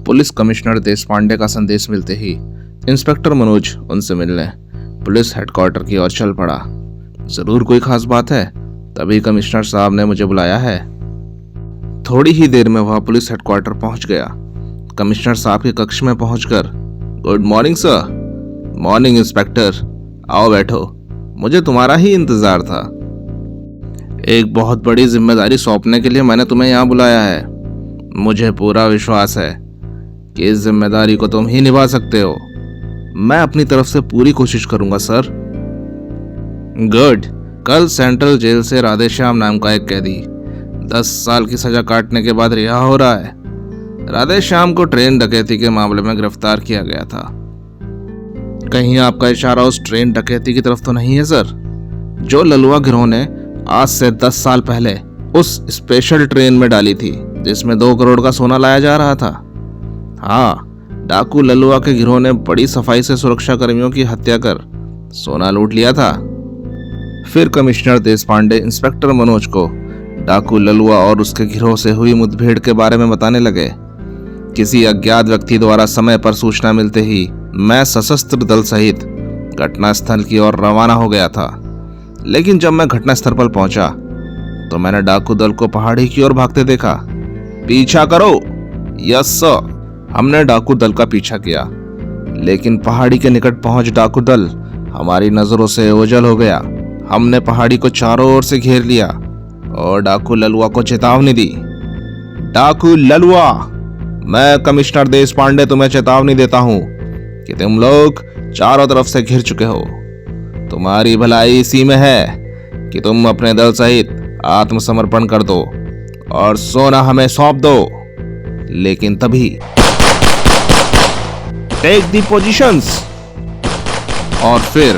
Police commissioner Deshpande का संदेश मिलते ही इंस्पेक्टर मनोज उनसे मिलने पुलिस हेडक्वार्टर की ओर चल पड़ा। जरूर कोई खास बात है, तभी कमिश्नर साहब ने मुझे बुलाया है। थोड़ी ही देर में वह पुलिस हेडक्वार्टर पहुंच गया। कमिश्नर साहब के कक्ष में पहुंचकर, good morning sir. Morning inspector, आओ बैठो, मुझे तुम्हारा ही इंतजार था। एक बहुत बड़ी जिम्मेदारी सौंपने के लिए मैंने तुम्हें यहाँ बुलाया है। मुझे पूरा विश्वास है कि इस जिम्मेदारी को तुम ही निभा सकते हो। मैं अपनी तरफ से पूरी कोशिश करूंगा सर। गुड। कल सेंट्रल जेल से राधेश्याम नाम का एक कैदी 10 साल की सजा काटने के बाद रिहा हो रहा है। राधेश्याम को ट्रेन डकैती के मामले में गिरफ्तार किया गया था। कहीं आपका इशारा उस ट्रेन डकैती की तरफ तो नहीं है सर, जो ललुआ गिरोह ने आज से 10 साल पहले उस स्पेशल ट्रेन में डाली थी जिसमें 2 करोड़ का सोना लाया जा रहा था। हाँ, डाकू ललुआ के गिरोह ने बड़ी सफाई से सुरक्षा कर्मियों की हत्या कर सोना लूट लिया था। फिर कमिश्नर देशपांडे इंस्पेक्टर मनोज को डाकू ललुआ और उसके गिरोह से हुई मुठभेड़ के बारे में बताने लगे। किसी अज्ञात व्यक्ति द्वारा समय पर सूचना मिलते ही मैं सशस्त्र दल सहित घटनास्थल की ओर रवाना हो गया था। लेकिन जब मैं घटनास्थल पर पहुंचा तो मैंने डाकू दल को पहाड़ी की ओर भागते देखा। पीछा करो। Yes sir. हमने डाकू दल का पीछा किया, लेकिन पहाड़ी के निकट पहुंच डाकू दल हमारी नजरों से ओझल हो गया। हमने पहाड़ी को चारों ओर से घेर लिया और डाकू ललुआ को चेतावनी दी। डाकू ललुआ, मैं कमिश्नर देशपांडे तुम्हें चेतावनी देता हूं कि तुम लोग चारों तरफ से घिर चुके हो। तुम्हारी भलाई इसी में है कि तुम अपने दल सहित आत्मसमर्पण कर दो और सोना हमें सौंप दो। लेकिन तभी टेक द पोजीशंस और फिर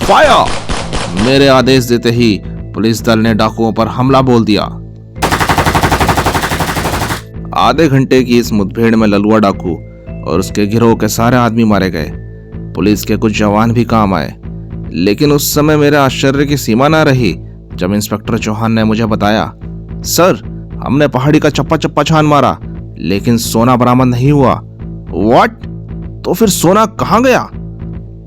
फायर। मेरे आदेश देते ही पुलिस दल ने डाकुओं पर हमला बोल दिया। आधे घंटे की इस मुठभेड़ में ललुआ डाकू और उसके गिरोह के सारे आदमी मारे गए। पुलिस के कुछ जवान भी काम आए, लेकिन उस समय मेरे आश्चर्य की सीमा न रही जब इंस्पेक्टर चौहान ने मुझे बताया, सर हमने पहाड़ी का चप्पा चप्पा छान मारा, लेकिन सोना बरामद नहीं हुआ। व्हाट? तो फिर सोना कहाँ गया?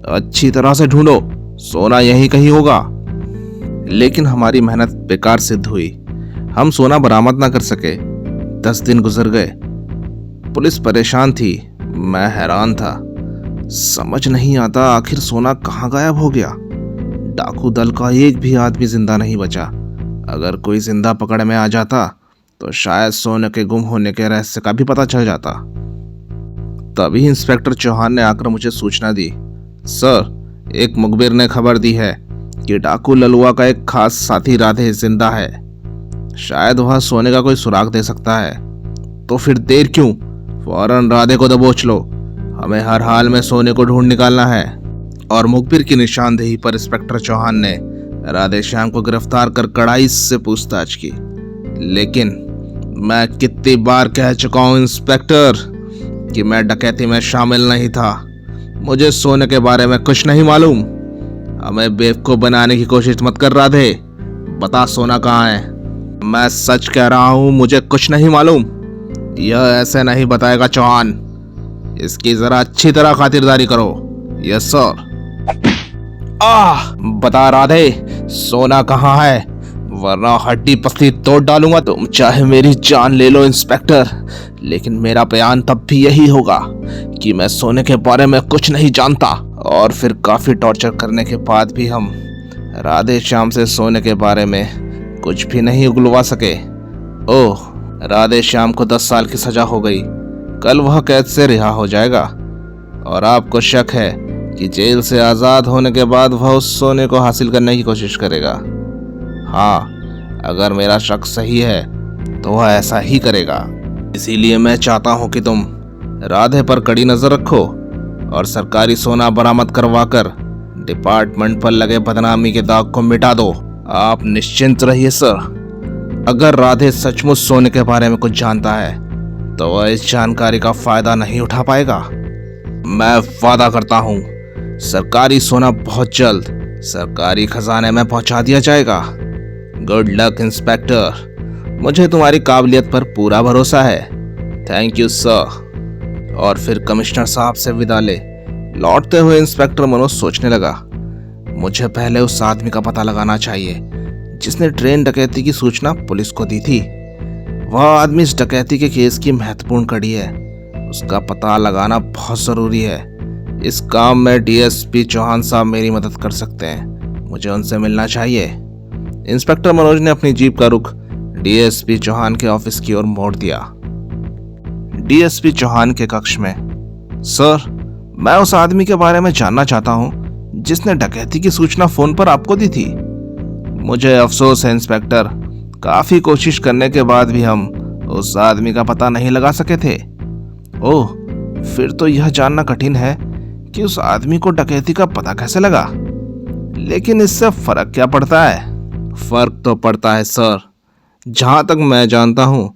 अच्छी तरह से ढूंढो, सोना यहीं कहीं होगा। लेकिन हमारी मेहनत बेकार सिद्ध हुई। हम सोना बरामद ना कर सके। 10 दिन गुजर गए। पुलिस परेशान थी, मैं हैरान था। समझ नहीं आता आखिर सोना कहाँ गायब हो गया। डाकू दल का एक भी आदमी जिंदा नहीं बचा। अगर कोई जिंदा पकड़ में आ जाता तो शायद सोने के गुम होने के रहस्य का भी पता चल जाता। तभी इंस्पेक्टर चौहान ने आकर मुझे सूचना दी, सर एक मुखबिर ने खबर दी है कि डाकू ललुआ का एक खास साथी राधे जिंदा है। शायद वह सोने का कोई सुराग दे सकता है। तो फिर देर क्यों, फौरन राधे को दबोच लो। हमें हर हाल में सोने को ढूंढ निकालना है। और मुखबिर की निशानदेही पर इंस्पेक्टर चौहान ने राधेश्याम को गिरफ्तार कर कड़ाई से पूछताछ की। लेकिन मैं कितनी बार कह चुका हूं इंस्पेक्टर कि मैं डकैती में शामिल नहीं था। मुझे सोने के बारे में कुछ नहीं मालूम। हमें बेवकूफ बनाने की कोशिश मत कर राधे। बता सोना कहाँ है। मैं सच कह रहा हूं, मुझे कुछ नहीं मालूम। यह ऐसे नहीं बताएगा चौहान। इसकी जरा अच्छी तरह खातिरदारी करो। Yes sir. बता राधे, सोना कहाँ है, वरना हड्डी पसली तोड़ डालूंगा। तुम चाहे मेरी जान ले लो इंस्पेक्टर, लेकिन मेरा बयान तब भी यही होगा कि मैं सोने के बारे में कुछ नहीं जानता। और फिर काफी टॉर्चर करने के बाद भी हम राधेश्याम से सोने के बारे में कुछ भी नहीं उगलवा सके। ओह, राधेश्याम को 10 साल की सजा हो गई। कल वह कैद से रिहा हो जाएगा। और आपको शक है कि जेल से आजाद होने के बाद वह उस सोने को हासिल करने की कोशिश करेगा। हाँ, अगर मेरा शक सही है तो वह ऐसा ही करेगा। इसीलिए मैं चाहता हूं कि तुम राधे पर कड़ी नजर रखो और सरकारी सोना बरामद करवाकर डिपार्टमेंट पर लगे बदनामी के दाग को मिटा दो। आप निश्चिंत रहिए सर। अगर राधे सचमुच सोने के बारे में कुछ जानता है तो वह इस जानकारी का फायदा नहीं उठा पाएगा। मैं वादा करता हूं, सरकारी सोना बहुत जल्द सरकारी खजाने में पहुंचा दिया जाएगा। Good luck inspector. मुझे तुम्हारी काबिलियत पर पूरा भरोसा है। Thank you sir. और फिर कमिश्नर साहब से विदा ले लौटते हुए इंस्पेक्टर मनोज सोचने लगा, मुझे पहले उस आदमी का पता लगाना चाहिए जिसने ट्रेन डकैती की सूचना पुलिस को दी थी। वह आदमी इस डकैती के केस की महत्वपूर्ण कड़ी है, उसका पता लगाना बहुत जरूरी है। इस काम में डीएसपी चौहान साहब मेरी मदद कर सकते हैं, मुझे उनसे मिलना चाहिए। इंस्पेक्टर मनोज ने अपनी जीप का रुख डीएसपी चौहान के ऑफिस की ओर मोड़ दिया। डीएसपी चौहान के कक्ष में, सर, मैं उस आदमी के बारे में जानना चाहता हूं जिसने डकैती की सूचना फोन पर आपको दी थी। मुझे अफसोस है इंस्पेक्टर, काफी कोशिश करने के बाद भी हम उस आदमी का पता नहीं लगा सके थे। ओह, फिर तो यह जानना कठिन है कि उस आदमी को डकैती का पता कैसे लगा। लेकिन इससे फर्क क्या पड़ता है? फर्क तो पड़ता है सर। जहां तक मैं जानता हूं,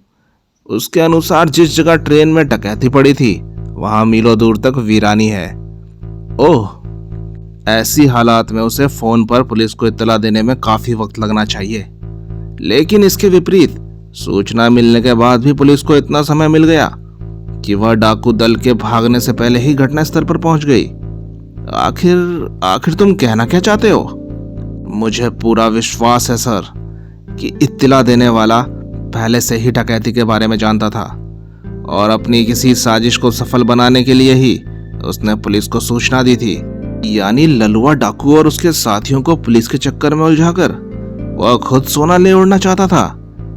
उसके अनुसार जिस जगह ट्रेन में डकैती पड़ी थी वहां मीलों दूर तक वीरानी है। ओह, ऐसी हालात में उसे फोन पर पुलिस को इत्तला देने में काफी वक्त लगना चाहिए। लेकिन इसके विपरीत सूचना मिलने के बाद भी पुलिस को इतना समय मिल गया कि वह डाकू दल के भागने से पहले ही घटनास्थल पर पहुंच गई। आखिर तुम कहना क्या चाहते हो? मुझे पूरा विश्वास है सर कि इत्तला देने वाला पहले से ही डकैती के बारे में जानता था और अपनी किसी साजिश को सफल बनाने के लिए ही उसने पुलिस को सूचना दी थी। यानी ललुआ डाकू और उसके साथियों को पुलिस के चक्कर में उलझाकर वह खुद सोना ले उड़ना चाहता था।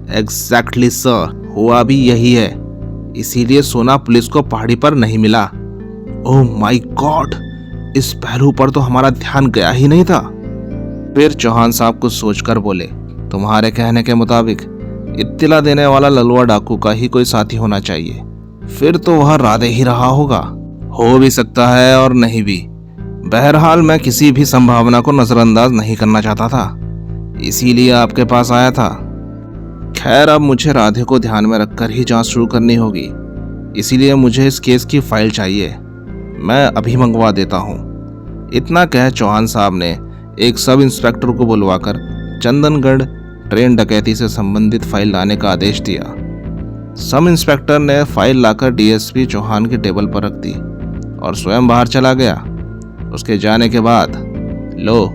एग्जैक्टली सर, हुआ भी यही है। इसीलिए सोना पुलिस को पहाड़ी पर नहीं मिला। ओह माय गॉड, इस पहलू पर तो हमारा ध्यान गया ही नहीं था। फिर चौहान साहब कुछ सोचकर बोले, तुम्हारे कहने के मुताबिक इत्तला देने वाला ललुआ डाकू का ही कोई साथी होना चाहिए। फिर तो वह राधे ही रहा होगा। हो भी सकता है और नहीं भी। बहरहाल मैं किसी भी संभावना को नजरअंदाज नहीं करना चाहता था, इसीलिए आपके पास आया था। खैर, अब मुझे राधे को ध्यान में रखकर ही जांच शुरू करनी होगी, इसीलिए मुझे इस केस की फाइल चाहिए। मैं अभी मंगवा देता हूँ। इतना कह चौहान साहब ने एक सब इंस्पेक्टर को बुलवाकर चंदनगढ़ ट्रेन डकैती से संबंधित फाइल लाने का आदेश दिया। सब इंस्पेक्टर ने फाइल लाकर डीएसपी चौहान के टेबल पर रख दी और स्वयं बाहर चला गया। उसके जाने के बाद, लो,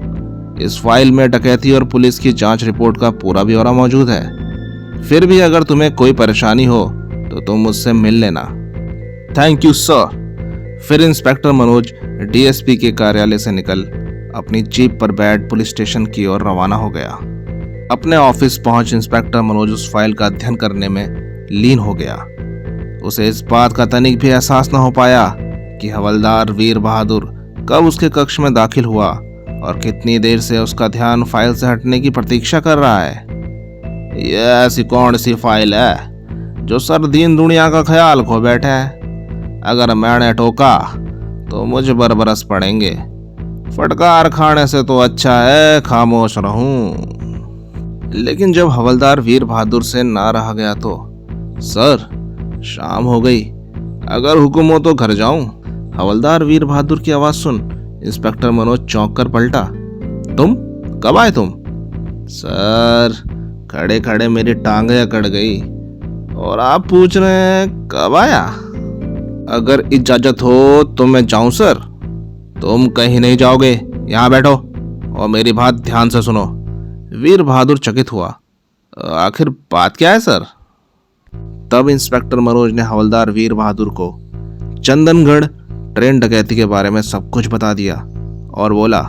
इस फाइल में डकैती और पुलिस की जांच रिपोर्ट का पूरा ब्यौरा मौजूद है। फिर भी अगर तुम्हें कोई परेशानी हो तो तुम मुझसे मिल लेना। Thank you sir. फिर इंस्पेक्टर मनोज डीएसपी के कार्यालय से निकल अपनी जीप पर बैठ पुलिस स्टेशन की ओर रवाना हो गया। अपने ऑफिस पहुंच इंस्पेक्टर मनोज उस फाइल का अध्ययन करने में लीन हो गया। उसे इस बात का तनिक भी एहसास न हो पाया कि हवलदार वीर बहादुर कब उसके कक्ष में दाखिल हुआ और कितनी देर से उसका ध्यान फाइल से हटने की प्रतीक्षा कर रहा है। यह ऐसी कौन सी फाइल है जो सर दीन दुनिया का ख्याल खो बैठे है? अगर मैंने टोका तो मुझ बरबरस पड़ेंगे। फटकार खाने से तो अच्छा है खामोश रहूं। लेकिन जब हवलदार वीर बहादुर से ना रहा गया तो, सर, शाम हो गई, अगर हुक्म हो तो घर जाऊं। हवलदार वीर बहादुर की आवाज सुन इंस्पेक्टर मनोज चौंक कर पलटा। तुम कब आए तुम? सर, खड़े खड़े मेरी टांगें अकड़ गई और आप पूछ रहे हैं कब आया? अगर इजाजत हो तो मैं जाऊं सर। तुम कहीं नहीं जाओगे, यहाँ बैठो और मेरी बात ध्यान से सुनो। वीर बहादुर चकित हुआ। आखिर बात क्या है सर? तब इंस्पेक्टर मनोज ने हवलदार वीर बहादुर को चंदनगढ़ ट्रेन डकैती के बारे में सब कुछ बता दिया और बोला,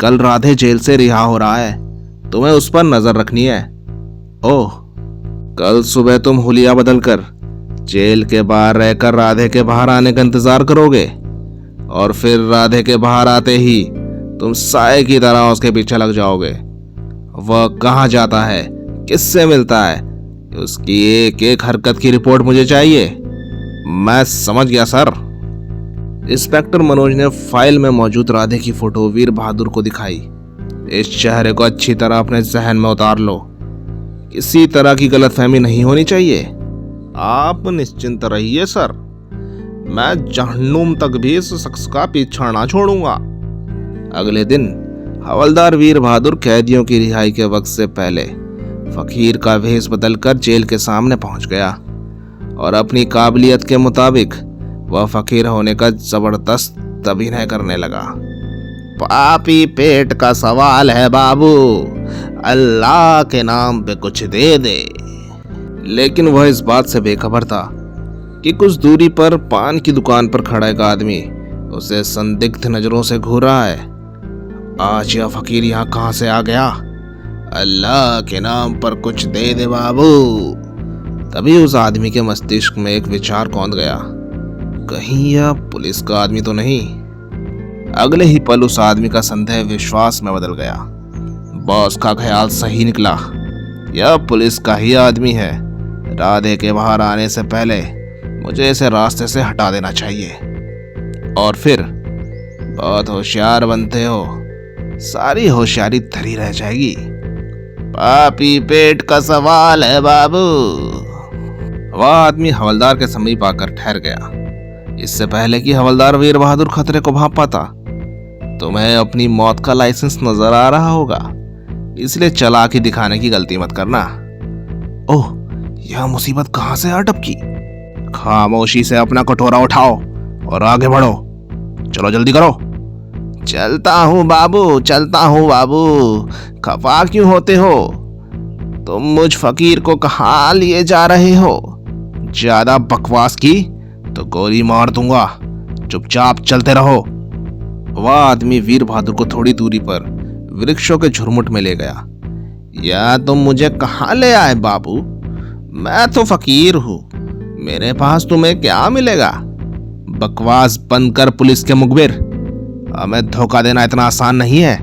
कल राधे जेल से रिहा हो रहा है, तुम्हें उस पर नजर रखनी है। ओह, कल सुबह तुम हुलिया बदलकर जेल के बाहर रहकर राधे के बाहर आने का इंतजार करोगे और फिर राधे के बाहर आते ही तुम साए की तरह उसके पीछे लग जाओगे। वह कहाँ जाता है, किससे मिलता है, उसकी एक एक हरकत की रिपोर्ट मुझे चाहिए। मैं समझ गया सर। इंस्पेक्टर मनोज ने फाइल में मौजूद राधे की फोटो वीर बहादुर को दिखाई। इस चेहरे को अच्छी तरह अपने जहन में उतार लो, किसी तरह की गलतफहमी नहीं होनी चाहिए। आप निश्चिंत रहिए सर, मैं जहन्नुम तक भी इस शख्स का पीछा ना छोड़ूंगा। अगले दिन हवलदार वीर बहादुर कैदियों की रिहाई के वक्त से पहले फकीर का भेष बदलकर जेल के सामने पहुंच गया और अपनी काबिलियत के मुताबिक वह फकीर होने का जबरदस्त अभिनय करने लगा। पापी पेट का सवाल है बाबू, अल्लाह के नाम पे कुछ दे दे। लेकिन वह इस बात से बेखबर था कि कुछ दूरी पर पान की दुकान पर खड़ा एक आदमी उसे संदिग्ध नजरों से घूर रहा है। आज यह फकीर यहाँ कहाँ से आ गया? अल्लाह के नाम पर कुछ दे दे बाबू। तभी उस आदमी के मस्तिष्क में एक विचार कौंध गया, कहीं यह पुलिस का आदमी तो नहीं? अगले ही पल उस आदमी का संदेह विश्वास में बदल गया। बॉस का ख्याल सही निकला, यह पुलिस का ही आदमी है। राधे के बाहर आने से पहले मुझे इसे रास्ते से हटा देना चाहिए, और फिर बहुत होशियार बनते हो, सारी होशियारी धरी रह जाएगी। पापी पेट का सवाल है बाबू। वह आदमी हवलदार के समीप आकर ठहर गया। इससे पहले कि हवलदार वीर बहादुर खतरे को भांप पाता, तुम्हें अपनी मौत का लाइसेंस नजर आ रहा होगा, इसलिए चालाकी दिखाने की गलती मत करना। ओह, यह मुसीबत कहां से आ टपकी? खामोशी से अपना कटोरा उठाओ और आगे बढ़ो। चलो जल्दी करो। चलता हूँ बाबू, चलता हूँ बाबू। खफा क्यों होते हो? तुम मुझ फकीर को कहाँ लिए जा रहे हो? ज्यादा बकवास की तो गोली मार दूंगा, चुपचाप चलते रहो। वह आदमी वीर बहादुर को थोड़ी दूरी पर वृक्षों के झुरमुट में ले गया। या तुम मुझे कहाँ ले आए बाबू? मैं तो फकीर हूँ, मेरे पास तुम्हें क्या मिलेगा? बकवास बंद कर पुलिस के मुखबिर, हमें धोखा देना इतना आसान नहीं है।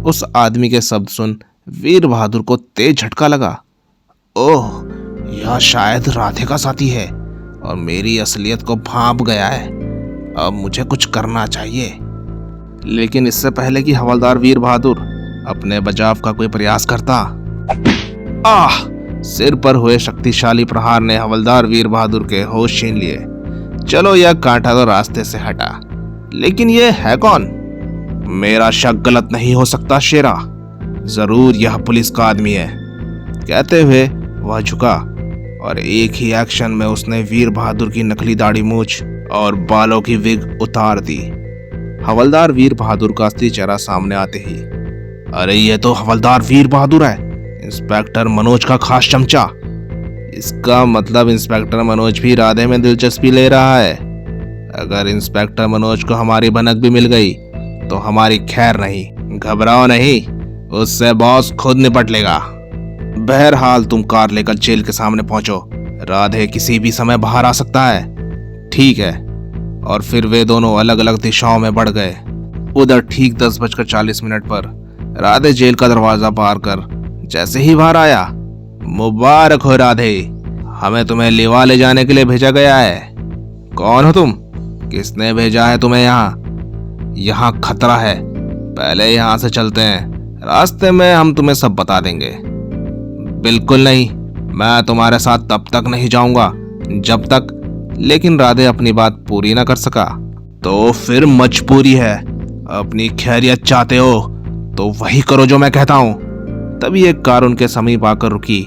उस आदमी के शब्द सुन वीर बहादुर को तेज झटका लगा। ओह, यह शायद राधे का साथी है और मेरी असलियत को भांप गया है। अब मुझे कुछ करना चाहिए। लेकिन इससे पहले कि हवलदार वीर बहादुर अपने बचाव का कोई प्रयास करता, सिर पर हुए शक्तिशाली प्रहार ने हवलदार वीर बहादुर के होश छीन लिए। चलो, यह कांटा तो रास्ते से हटा, लेकिन यह है कौन? मेरा शक गलत नहीं हो सकता शेरा, जरूर यह पुलिस का आदमी है। कहते हुए वह झुका और एक ही एक्शन में उसने वीर बहादुर की नकली दाढ़ी मूंछ और बालों की विग उतार दी। हवलदार वीर बहादुर का असली चेहरा सामने आते ही, अरे ये तो हवलदार वीर बहादुर है, इंस्पेक्टर मनोज का खास चमचा। इसका मतलब इंस्पेक्टर मनोज भी राधे में दिलचस्पी ले रहा है। अगर इंस्पेक्टर मनोज को हमारी भनक भी मिल गई तो हमारी खैर नहीं। घबराओ नहीं, उससे बॉस खुद निपट लेगा। बहरहाल तुम कार लेकर जेल के सामने पहुंचो, राधे किसी भी समय बाहर आ सकता है। ठीक है। और फिर वे दोनों अलग अलग दिशाओं में बढ़ गए। उधर ठीक 10:40 पर राधे जेल का दरवाजा पार कर जैसे ही बाहर आया, मुबारक हो राधे, हमें तुम्हें लेवा ले जाने के लिए भेजा गया है। कौन हो तुम? किसने भेजा है तुम्हें यहाँ? यहाँ खतरा है, पहले यहाँ से चलते हैं, रास्ते में हम तुम्हें सब बता देंगे। बिल्कुल नहीं, मैं तुम्हारे साथ तब तक नहीं जाऊंगा जब तक। लेकिन राधे अपनी बात पूरी ना कर सका। तो फिर मजबूरी है, अपनी खैरियत चाहते हो तो वही करो जो मैं कहता हूँ। तभी एक कार उनके समीप आकर रुकी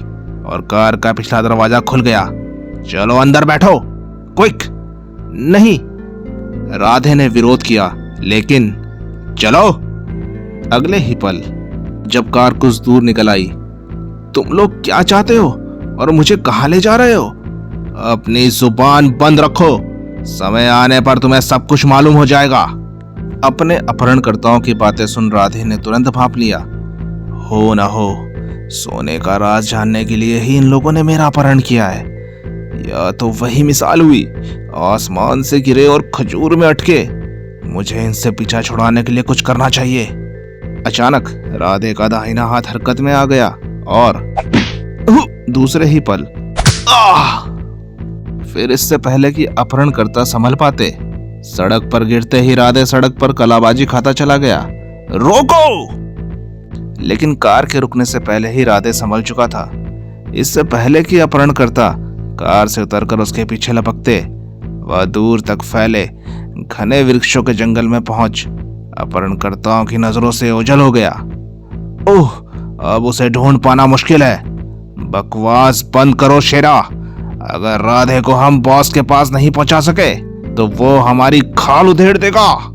और कार का पिछला दरवाजा खुल गया। चलो अंदर बैठो, क्विक। नहीं, राधे ने विरोध किया, लेकिन चलो। अगले ही पल जब कार कुछ दूर निकल आई, तुम लोग क्या चाहते हो और मुझे कहाँ ले जा रहे हो? अपनी जुबान बंद रखो, समय आने पर तुम्हें सब कुछ मालूम हो जाएगा। अपने अपहरणकर्ताओं की बातें सुन राधे ने तुरंत भांप लिया, हो न हो सोने का राज जानने के लिए ही इन लोगों ने मेरा अपहरण किया है। यह तो वही मिसाल हुई, आसमान से गिरे और खजूर में अटके। मुझे इनसे पीछा छुड़ाने के लिए कुछ करना चाहिए। अचानक राधे का दाहिना हाथ हरकत में आ गया और दूसरे ही पल फिर इससे पहले कि अपहरणकर्ता संभल पाते, सड़क पर गिरते ही राधे सड़क पर कलाबाजी खाता चला गया। रोको! लेकिन कार के रुकने से पहले ही राधे संभल चुका था। इससे पहले कि अपहरणकर्ता कार से उतरकर उसके पीछे लपकते, वह दूर तक फैले घने वृक्षों के जंगल में पहुंच अपहरणकर्ताओं की नजरों से ओझल हो गया। ओह, अब उसे ढूंढ पाना मुश्किल है। बकवास बंद करो शेरा, अगर राधे को हम बॉस के पास नहीं पहुंचा सके तो वो हमारी खाल उधेड़ देगा।